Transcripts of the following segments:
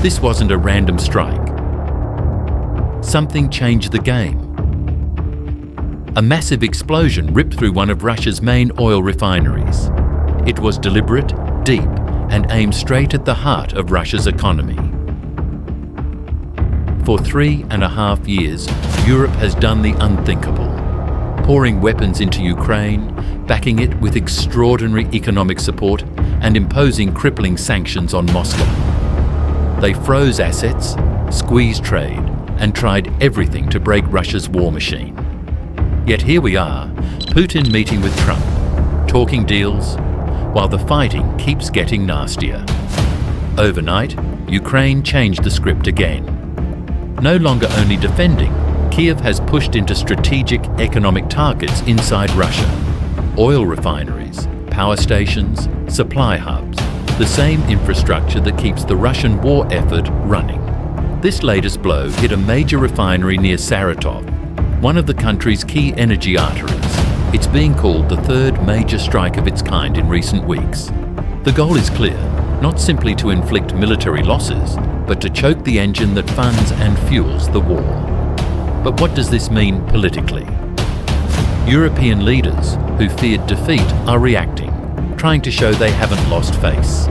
This wasn't a random strike. Something changed the game. A massive explosion ripped through one of Russia's main oil refineries. It was deliberate, deep, and aimed straight at the heart of Russia's economy. For 3.5 years, Europe has done the unthinkable, pouring weapons into Ukraine, backing it with extraordinary economic support, and imposing crippling sanctions on Moscow. They froze assets, squeezed trade, and tried everything to break Russia's war machine. Yet here we are, Putin meeting with Trump, talking deals, while the fighting keeps getting nastier. Overnight, Ukraine changed the script again. No longer only defending, Kiev has pushed into strategic economic targets inside Russia. Oil refineries, power stations, supply hubs, the same infrastructure that keeps the Russian war effort running. This latest blow hit a major refinery near Saratov, one of the country's key energy arteries. It's being called the third major strike of its kind in recent weeks. The goal is clear, not simply to inflict military losses, but to choke the engine that funds and fuels the war. But what does this mean politically? European leaders who feared defeat are reacting, trying to show they haven't lost face.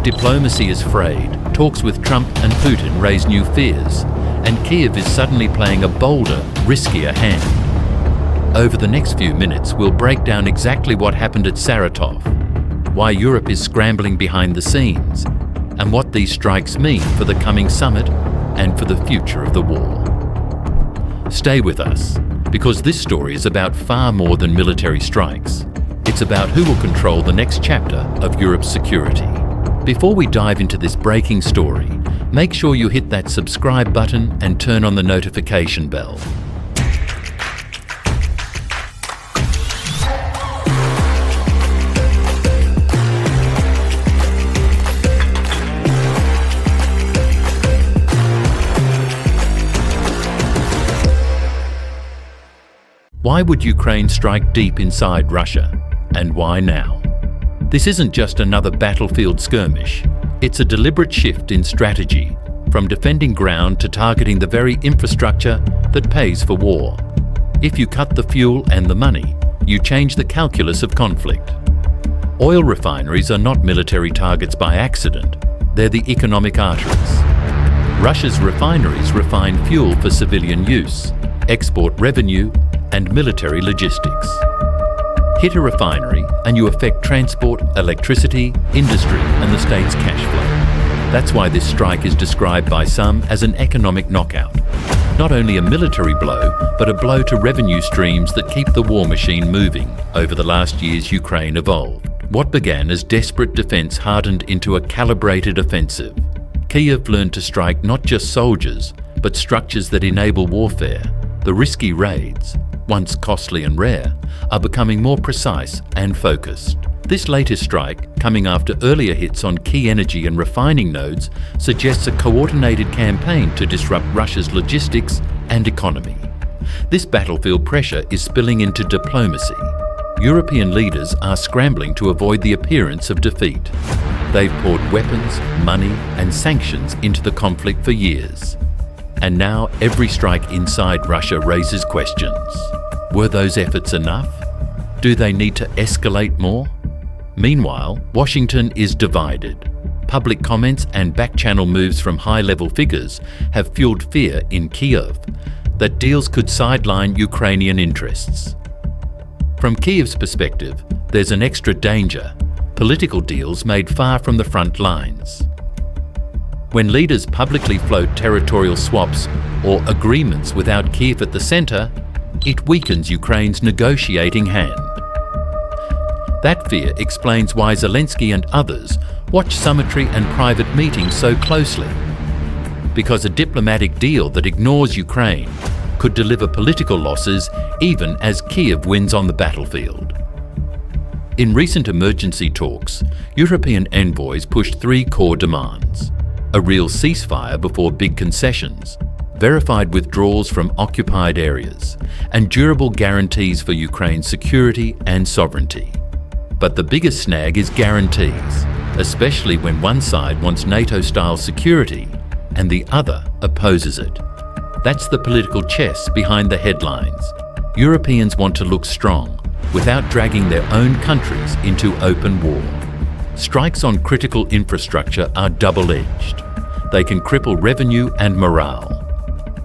Diplomacy is frayed, talks with Trump and Putin raise new fears, and Kiev is suddenly playing a bolder, riskier hand. Over the next few minutes, we'll break down exactly what happened at Saratov, why Europe is scrambling behind the scenes, and what these strikes mean for the coming summit and for the future of the war. Stay with us, because this story is about far more than military strikes. It's about who will control the next chapter of Europe's security. Before we dive into this breaking story, make sure you hit that subscribe button and turn on the notification bell. Why would Ukraine strike deep inside Russia? And why now? This isn't just another battlefield skirmish. It's a deliberate shift in strategy, from defending ground to targeting the very infrastructure that pays for war. If you cut the fuel and the money, you change the calculus of conflict. Oil refineries are not military targets by accident. They're the economic arteries. Russia's refineries refine fuel for civilian use, export revenue, and military logistics. Hit a refinery and you affect transport, electricity, industry, and the state's cash flow. That's why this strike is described by some as an economic knockout. Not only a military blow, but a blow to revenue streams that keep the war machine moving. Over the last years, Ukraine evolved. What began as desperate defense hardened into a calibrated offensive. Kiev learned to strike not just soldiers, but structures that enable warfare. The risky raids, once costly and rare, are becoming more precise and focused. This latest strike, coming after earlier hits on key energy and refining nodes, suggests a coordinated campaign to disrupt Russia's logistics and economy. This battlefield pressure is spilling into diplomacy. European leaders are scrambling to avoid the appearance of defeat. They've poured weapons, money, and sanctions into the conflict for years. And now every strike inside Russia raises questions. Were those efforts enough? Do they need to escalate more? Meanwhile, Washington is divided. Public comments and back-channel moves from high-level figures have fueled fear in Kiev that deals could sideline Ukrainian interests. From Kiev's perspective, there's an extra danger: political deals made far from the front lines. When leaders publicly float territorial swaps or agreements without Kiev at the centre, it weakens Ukraine's negotiating hand. That fear explains why Zelensky and others watch summary and private meetings so closely. Because a diplomatic deal that ignores Ukraine could deliver political losses even as Kiev wins on the battlefield. In recent emergency talks, European envoys pushed three core demands: a real ceasefire before big concessions, verified withdrawals from occupied areas, and durable guarantees for Ukraine's security and sovereignty. But the biggest snag is guarantees. especially when one side wants NATO-style security and the other opposes it. That's the political chess behind the headlines. Europeans want to look strong without dragging their own countries into open war. Strikes on critical infrastructure are double-edged. They can cripple revenue and morale.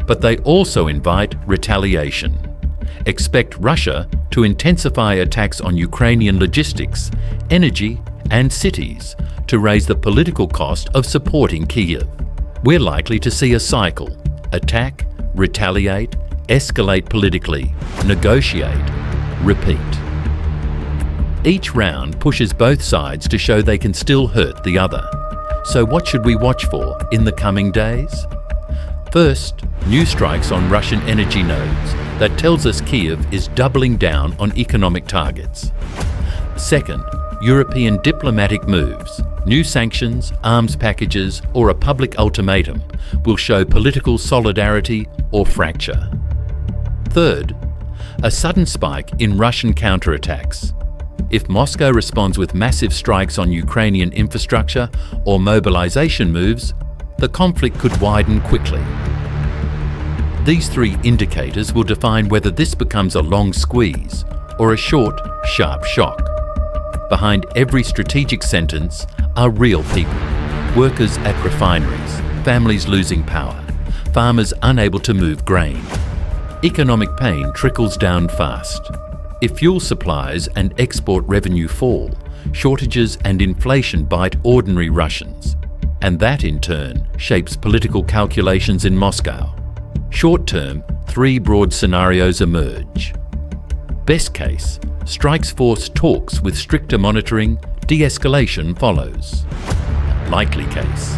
But they also invite retaliation. Expect Russia to intensify attacks on Ukrainian logistics, energy, and cities to raise the political cost of supporting Kyiv. We're likely to see a cycle: attack, retaliate, escalate politically, negotiate, repeat. Each round pushes both sides to show they can still hurt the other. So what should we watch for in the coming days? First, new strikes on Russian energy nodes that tells us Kyiv is doubling down on economic targets. Second, European diplomatic moves, new sanctions, arms packages, or a public ultimatum will show political solidarity or fracture. Third, a sudden spike in Russian counterattacks. If Moscow responds with massive strikes on Ukrainian infrastructure or mobilization moves, the conflict could widen quickly. These three indicators will define whether this becomes a long squeeze or a short, sharp shock. Behind every strategic sentence are real people: workers at refineries, families losing power, farmers unable to move grain. Economic pain trickles down fast. If fuel supplies and export revenue fall, shortages and inflation bite ordinary Russians, and that in turn shapes political calculations in Moscow. Short-term, three broad scenarios emerge. Best case, strikes force talks with stricter monitoring, de-escalation follows. Likely case,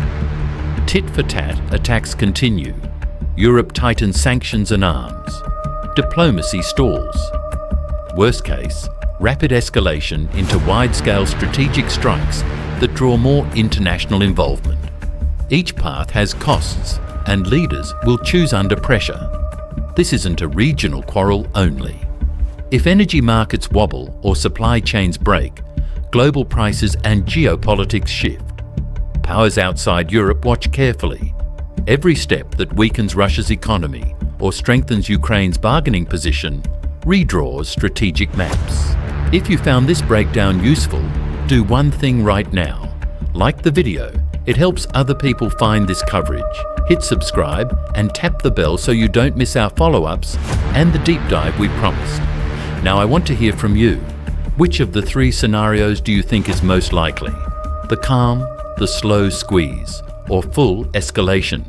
tit-for-tat attacks continue, Europe tightens sanctions and arms, diplomacy stalls. Worst case, rapid escalation into wide-scale strategic strikes that draw more international involvement. Each path has costs, and leaders will choose under pressure. This isn't a regional quarrel only. If energy markets wobble or supply chains break, global prices and geopolitics shift. Powers outside Europe watch carefully. Every step that weakens Russia's economy or strengthens Ukraine's bargaining position redraws strategic maps. If you found this breakdown useful, do one thing right now. Like the video, it helps other people find this coverage. Hit subscribe and tap the bell so you don't miss our follow-ups and the deep dive we promised. Now I want to hear from you. Which of the three scenarios do you think is most likely? The calm, the slow squeeze, or full escalation?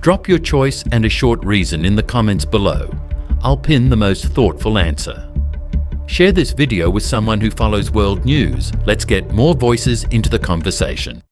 Drop your choice and a short reason in the comments below. I'll pin the most thoughtful answer. Share this video with someone who follows world news. Let's get more voices into the conversation.